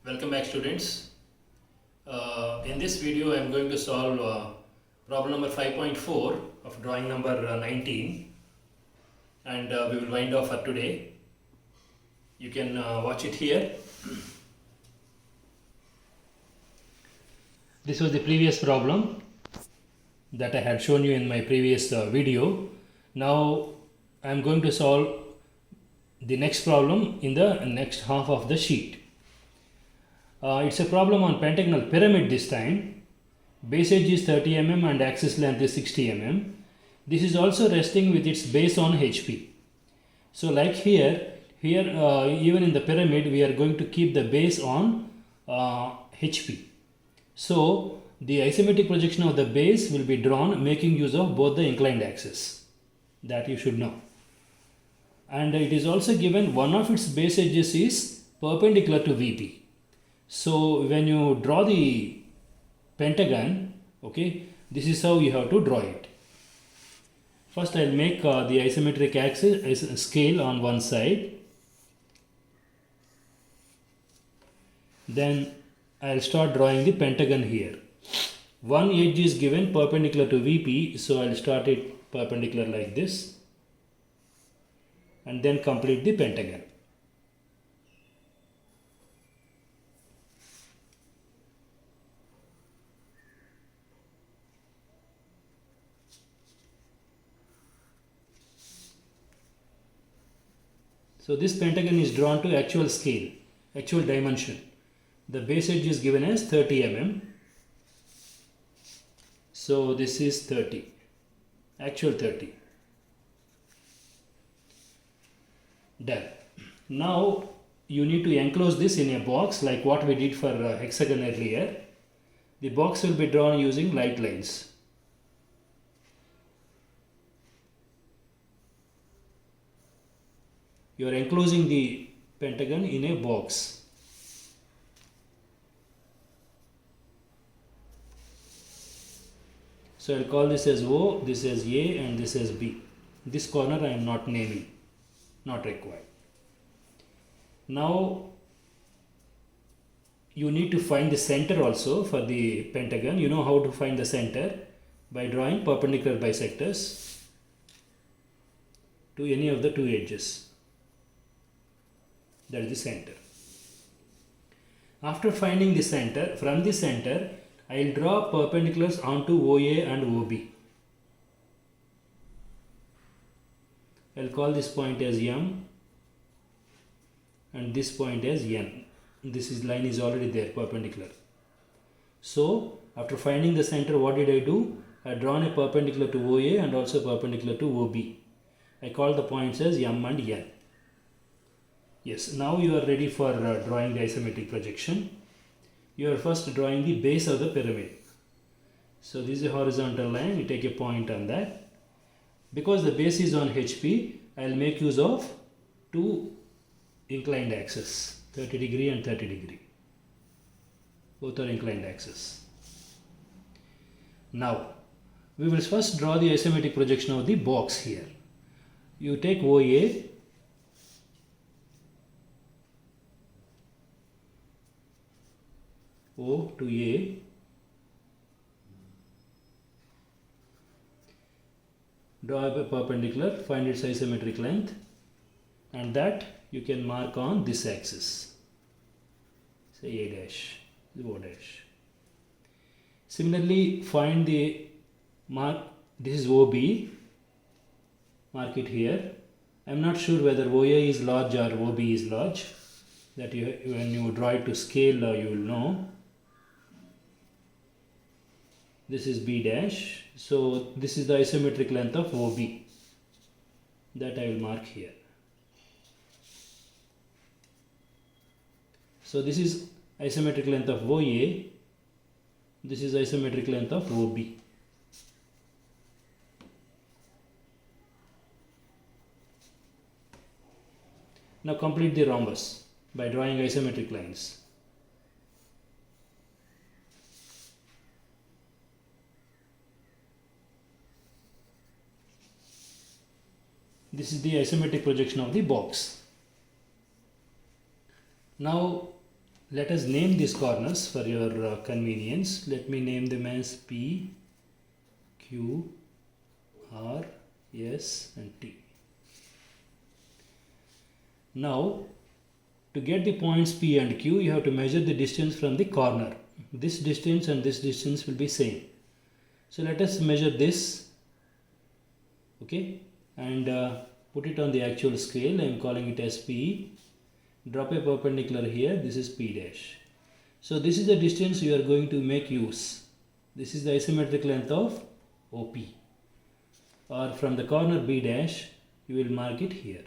Welcome back, students. In this video I am going to solve problem number 5.4 of drawing number 19, and we will wind off for today. You can watch it here. This was the previous problem that I had shown you in my previous video. Now I am going to solve the next problem in the next half of the sheet. It's a problem on pentagonal pyramid this time. Base edge is 30 mm and axis length is 60 mm. This is also resting with its base on HP. So like here even in the pyramid we are going to keep the base on HP. So the isometric projection of the base will be drawn making use of both the inclined axis. That you should know. And it is also given one of its base edges is perpendicular to VP. So when you draw the pentagon, okay, this is how you have to draw it. First I'll make the isometric axis scale on one side. Then I'll start drawing the pentagon here. One edge is given perpendicular to VP, so I'll start it perpendicular like this and then complete the pentagon. So this pentagon is drawn to actual scale, actual dimension. The base edge is given as 30 mm. So this is 30, actual 30. Done. Now you need to enclose this in a box like what we did for hexagon earlier. The box will be drawn using light lines. You are enclosing the pentagon in a box. So I'll call this as O, this as A and this as B. This corner I am not naming, not required. Now you need to find the center also for the pentagon. You know how to find the center by drawing perpendicular bisectors to any of the two edges. That is the center. After finding the center, from the center I will draw perpendiculars onto OA and OB. I will call this point as M and this point as N. This line is already there, perpendicular. So after finding the center, what did I do? I drawn a perpendicular to OA and also perpendicular to OB. I call the points as M and N. Yes, now you are ready for drawing the isometric projection. You are first drawing the base of the pyramid. So this is a horizontal line, you take a point on that. Because the base is on HP, I will make use of two inclined axes, 30 degree and 30 degree. Both are inclined axes. Now, we will first draw the isometric projection of the box here. You take OA, O to A, draw a perpendicular, find its isometric length, and that you can mark on this axis, say A dash, O dash. Similarly, find the mark, this is OB, mark it here. I am not sure whether OA is large or OB is large, that when you draw it to scale you will know. This is B dash, so this is the isometric length of OB, that I will mark here. So this is isometric length of OA, this is isometric length of OB. Now complete the rhombus by drawing isometric lines. This is the isometric projection of the box. Now let us name these corners for your convenience. Let me name them as P, Q, R, S and T. Now to get the points P and Q, you have to measure the distance from the corner. This distance and this distance will be same. So let us measure this, okay, and put it on the actual scale. I am calling it as P. Drop a perpendicular here. This is P dash. So this is the distance you are going to make use. This is the isometric length of OP. Or from the corner B dash, you will mark it here.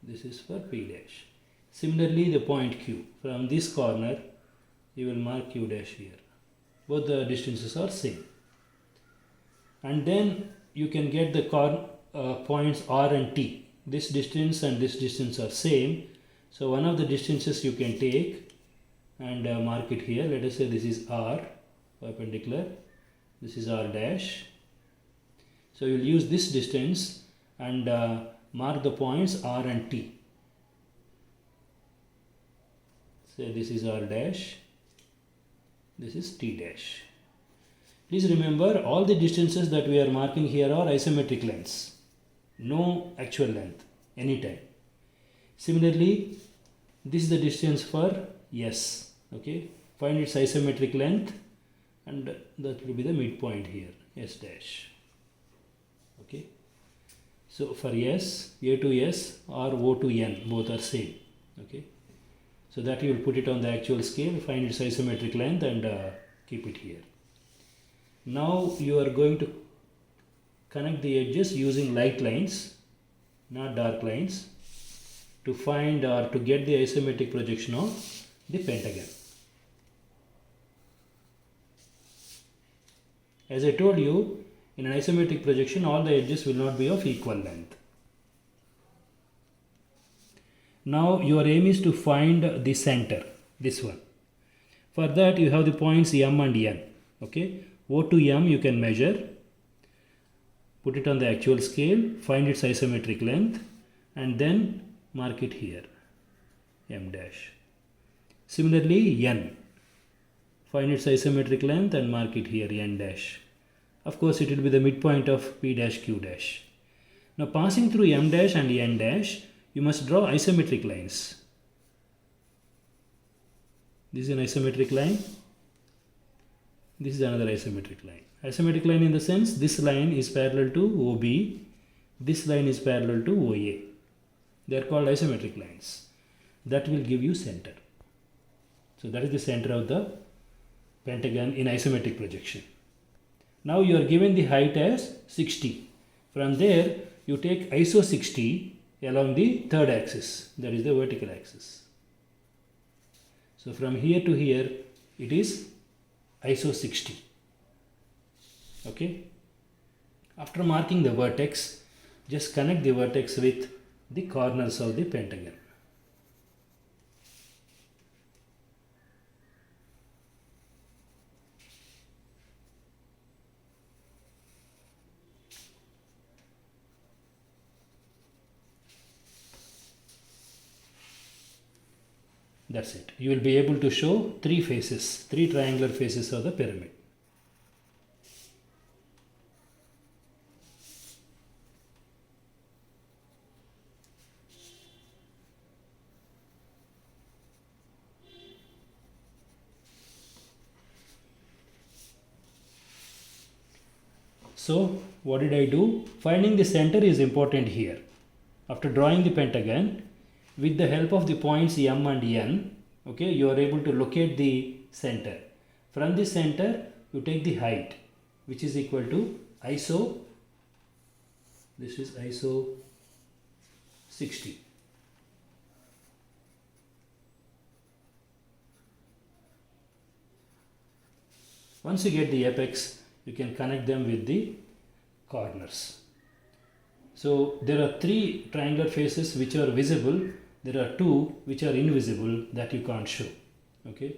This is for P dash. Similarly, the point Q. From this corner, you will mark Q dash here. Both the distances are same. And then you can get the points R and T. This distance and this distance are same. So one of the distances you can take and mark it here. Let us say this is R, perpendicular. This is R dash. So you will use this distance and mark the points R and T. Say this is R dash. This is T dash. Please remember, all the distances that we are marking here are isometric lengths. No actual length, anytime. Similarly, this is the distance for S. Okay, find its isometric length, and that will be the midpoint here, S dash. Okay, so for S, A to S or O to N, both are same. Okay, so that you will put it on the actual scale, find its isometric length, and keep it here. Now you are going to connect the edges using light lines, not dark lines, to find or to get the isometric projection of the pentagon. As I told you, in an isometric projection, all the edges will not be of equal length. Now your aim is to find the center, this one. For that you have the points M and N. Okay, O to M you can measure, put it on the actual scale, find its isometric length, and then mark it here, M dash. Similarly, N, find its isometric length and mark it here, N dash. Of course, it will be the midpoint of P dash, Q dash. Now passing through M dash and N dash, you must draw isometric lines. This is an isometric line. This is another isometric line. Isometric line in the sense, this line is parallel to OB, this line is parallel to OA. They are called isometric lines. That will give you center. So that is the center of the pentagon in isometric projection. Now you are given the height as 60. From there you take ISO 60 along the third axis, that is the vertical axis. So from here to here it is ISO 60. Okay. After marking the vertex, just connect the vertex with the corners of the pentagon. That's it. You will be able to show three triangular faces of the pyramid. So what did I do? Finding the center is important here. After drawing the pentagon, with the help of the points M and N, okay, you are able to locate the center. From the center, you take the height, which is equal to ISO, this is ISO 60. Once you get the apex, you can connect them with the corners. So there are three triangular faces which are visible. There are two which are invisible that you can't show. Okay.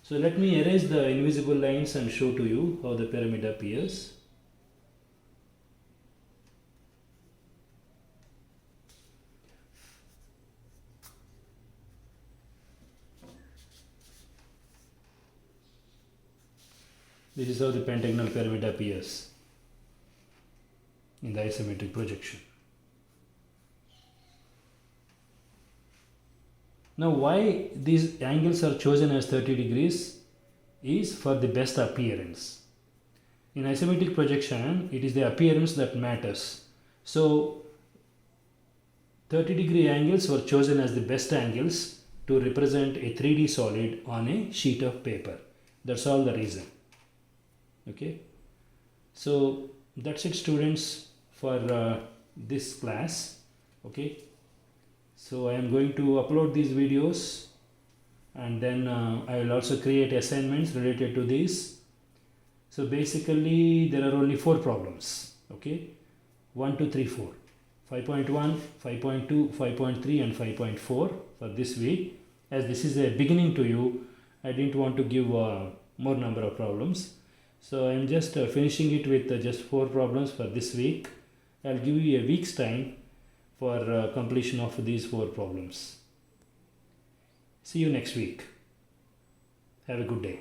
So let me erase the invisible lines and show to you how the pyramid appears. This is how the pentagonal pyramid appears in the isometric projection. Now why these angles are chosen as 30 degrees is for the best appearance. In isometric projection, it is the appearance that matters. So 30-degree angles were chosen as the best angles to represent a 3D solid on a sheet of paper. That's all the reason. Okay. So that's it, students, for this class. Okay. So I am going to upload these videos, and then I will also create assignments related to these. So basically there are only 4 problems. Okay. 1, 2, 3, 4. 5.1, 5.2, 5.3 and 5.4 for this week. As this is a beginning to you, I didn't want to give more number of problems. So I am just finishing it with just 4 problems for this week. I'll give you a week's time for completion of these 4 problems. See you next week. Have a good day.